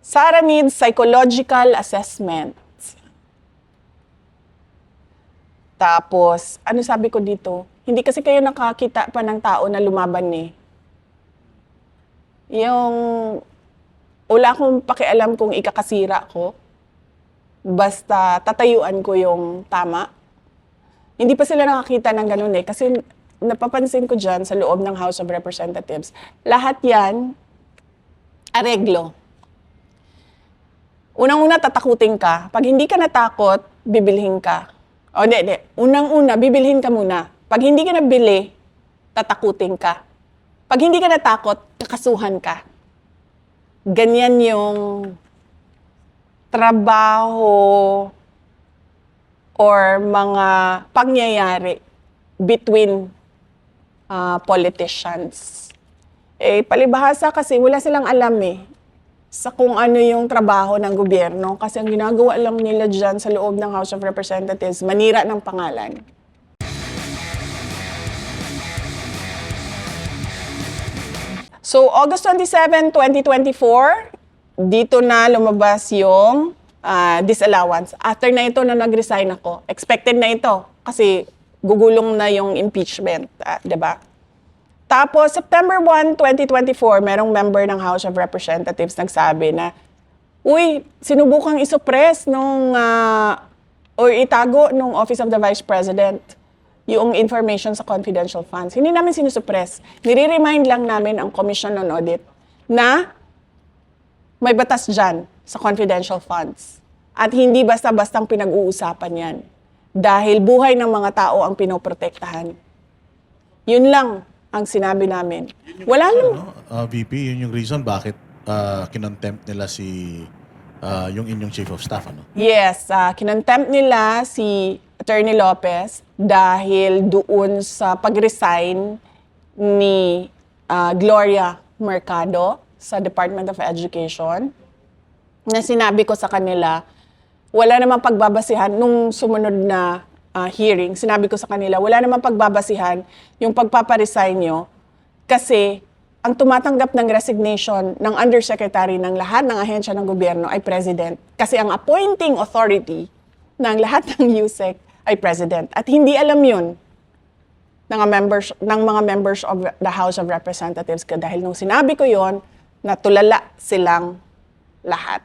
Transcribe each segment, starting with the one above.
Sarah needs psychological assessment. Tapos, ano sabi ko dito? Hindi kasi kayo nakakita pa ng tao na lumaban eh. Yung, wala akong pakialam kung ikakasira ko. Basta tatayuan ko yung tama. Hindi pa sila nakakita ng ganun eh. Kasi napapansin ko dyan sa loob ng House of Representatives, lahat yan, areglo. Unang-una, tatakutin ka. Pag hindi ka natakot, bibilhin ka. O, hindi. Unang-una, bibilhin ka muna. Pag hindi ka nabili, tatakutin ka. Pag hindi ka natakot, kakasuhan ka. Ganyan yung trabaho or mga pangyayari between politicians. Eh, palibhasa kasi wala silang alam eh sa kung ano yung trabaho ng gobyerno kasi ang ginagawa lang nila dyan sa loob ng House of Representatives, manira ng pangalan. So, August 27, 2024, dito na lumabas yung disallowance. After na ito na nag-resign ako, expected na ito kasi gugulong na yung impeachment, di ba? Tapos, September 1, 2024, merong member ng House of Representatives nagsabi na, uy, sinubukang isuppress or itago nung Office of the Vice President yung information sa confidential funds. Hindi namin sinusuppress. Nire-remind lang namin ang Commission on Audit na may batas dyan sa confidential funds. At hindi basta-bastang pinag-uusapan yan. Dahil buhay ng mga tao ang pinoprotektahan. Yun lang ang sinabi namin. Wala naman. VP, yun yung reason bakit kinontempt nila yung inyong Chief of Staff, ano? Yes, kinontempt nila si Attorney Lopez dahil doon sa pag-resign ni Gloria Mercado sa Department of Education na sinabi ko sa kanila, wala namang pagbabasihan nung sumunod na hearing, sinabi ko sa kanila, wala namang pagbabasihan yung pagpaparesign nyo kasi ang tumatanggap ng resignation ng undersecretary ng lahat ng ahensya ng gobyerno ay president. Kasi ang appointing authority ng lahat ng USEC ay president. At hindi alam yun ng mga members of the House of Representatives. Dahil nung sinabi ko yon, natulala silang lahat.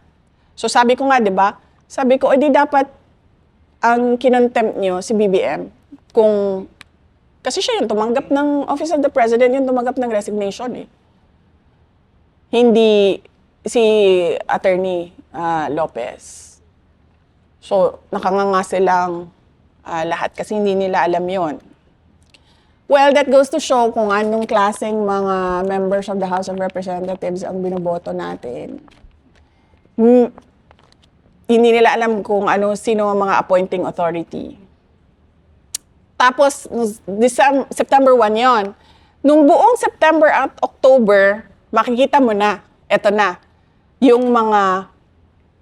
So sabi ko nga, di ba? Sabi ko, di dapat ang kinontempt nyo si BBM kung kasi siya yung tumanggap ng Office of the President, yung tumanggap ng resignation eh. Hindi si Attorney Lopez. So, nakanganga silang lahat kasi hindi nila alam yon. Well, that goes to show kung anong klaseng mga members of the House of Representatives ang binoboto natin. Hindi nila alam kung sino ang mga appointing authority. Tapos, September 1 yon. Nung buong September at October, makikita mo na, eto na, yung mga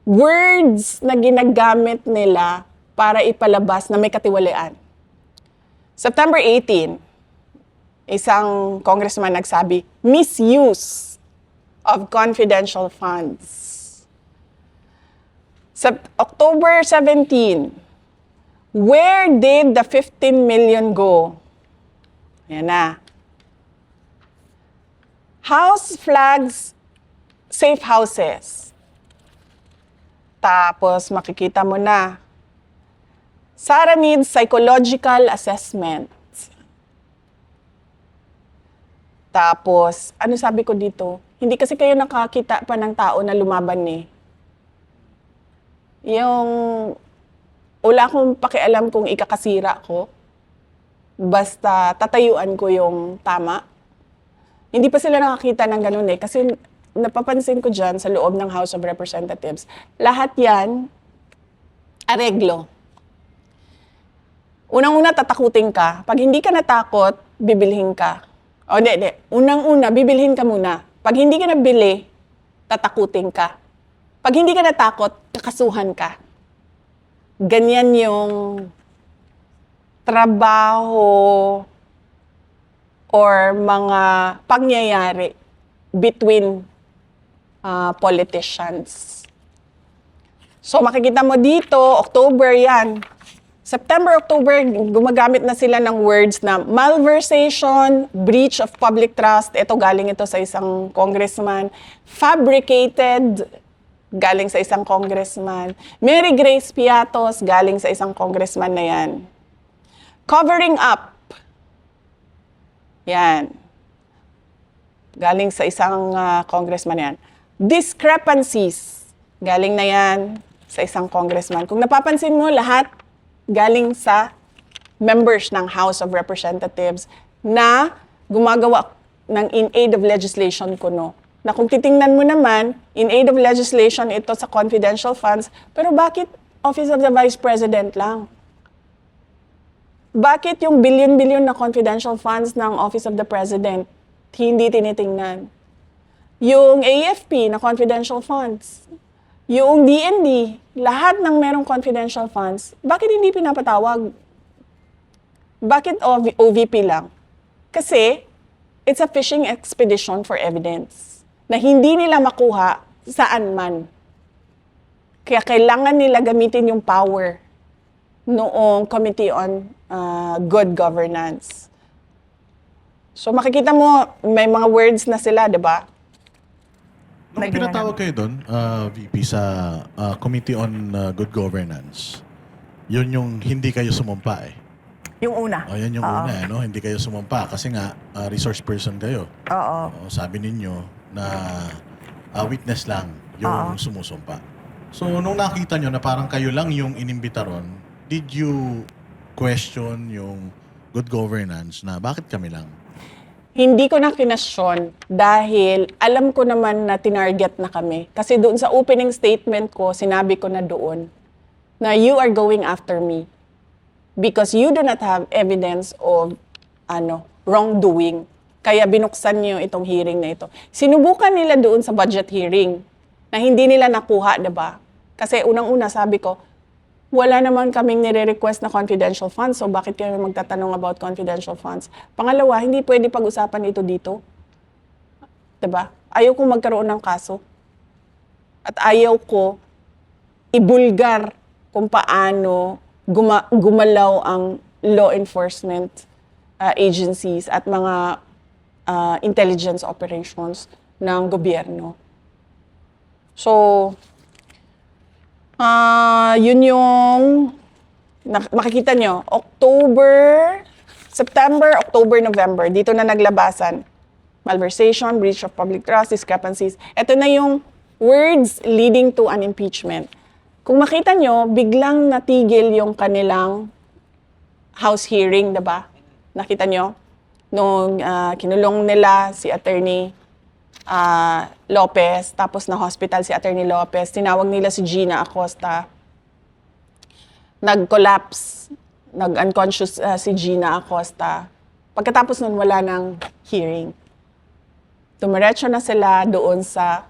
words na ginagamit nila para ipalabas na may katiwalian. September 18, isang congressman nagsabi, misuse of confidential funds. October 17, where did the 15 million go? Yan na. House flags, safe houses. Tapos makikita mo na. Sarah needs psychological assessment. Tapos, ano sabi ko dito? Hindi kasi kayo nakakita pa ng tao na lumaban eh. Yung wala akong pakialam kung ikakasira ko. Basta tatayuan ko yung tama. Hindi pa sila nakakita ng ganun eh. Kasi napapansin ko dyan sa loob ng House of Representatives, lahat yan, areglo. Unang-una, tatakutin ka. Pag hindi ka natakot, bibilhin ka. O, hindi. Unang-una, bibilhin ka muna. Pag hindi ka nabili, tatakutin ka. Pag hindi ka natakot, kakasuhan ka. Ganyan yung trabaho or mga pangyayari between politicians. So makikita mo dito, October yan. September, October, gumagamit na sila ng words na malversation, breach of public trust. Ito, galing ito sa isang congressman. Fabricated, galing sa isang congressman. Mary Grace Piatos, galing sa isang congressman na yan. Covering up. Yan. Galing sa isang congressman yan. Discrepancies. Galing na yan sa isang congressman. Kung napapansin mo, lahat galing sa members ng House of Representatives na gumagawa ng in aid of legislation kuno. Na kung titingnan mo naman, in aid of legislation ito sa confidential funds, pero bakit Office of the Vice President lang? Bakit yung billion-billion na confidential funds ng Office of the President hindi tinitingnan? Yung AFP na confidential funds, yung DND, lahat ng merong confidential funds, bakit hindi pinapatawag? Bakit OVP lang? Kasi it's a fishing expedition for evidence na hindi nila makuha saan man. Kaya kailangan nila gamitin yung power noong Committee on Good Governance. So makikita mo, may mga words na sila, di ba? Nung pinatawag kayo doon, VP, sa Committee on Good Governance, yun yung hindi kayo sumumpa eh. Yung una. O, yan yung una eh, no? Hindi kayo sumumpa kasi nga resource person kayo. Oo. O, sabi ninyo na witness lang yung sumusumpa. So, nung nakita nyo na parang kayo lang yung inimbita ron, did you question yung good governance na bakit kami lang? Hindi ko na kinasyon dahil alam ko naman na tinarget na kami. Kasi doon sa opening statement ko, sinabi ko na doon na you are going after me because you do not have evidence of wrongdoing. Kaya binuksan niyo itong hearing na ito. Sinubukan nila doon sa budget hearing na hindi nila nakuha, diba? Kasi unang-una sabi ko, wala naman kaming nire-request na confidential funds, so bakit kami magtatanong about confidential funds? Pangalawa, hindi pwede pag-usapan ito dito. Diba? Ayaw kong magkaroon ng kaso. At ayaw ko ibulgar kung paano gumalaw ang law enforcement agencies at mga intelligence operations ng gobyerno. So, yun yung makikita nyo, September, October, November, dito na naglabasan. Malversation, breach of public trust, discrepancies. Ito na yung words leading to an impeachment. Kung makita nyo, biglang natigil yung kanilang House hearing, diba? Nakita nyo? Nung kinulong nila si Attorney Lopez, tapos na hospital si Attorney Lopez, tinawag nila si Gina Acosta. Nag-collapse, nag-unconscious si Gina Acosta. Pagkatapos nun, wala ng hearing. Dumiretso na sila doon sa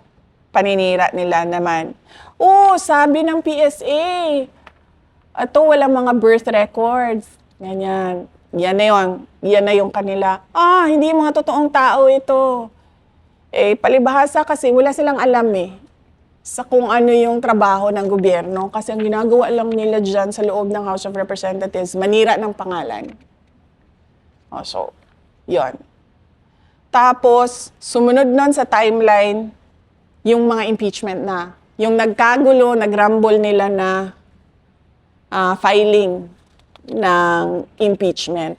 paninira nila naman. Sabi ng PSA, ito walang mga birth records. Ganyan. Yan na yung kanila. Hindi mga totoong tao ito. Palibhasa kasi wala silang alam sa kung ano yung trabaho ng gobyerno. Kasi ang ginagawa lang nila dyan sa loob ng House of Representatives, manira ng pangalan. So, yon. Tapos, sumunod nun sa timeline, yung mga impeachment na. Yung nagkagulo, nagrumble nila na filing ng impeachment.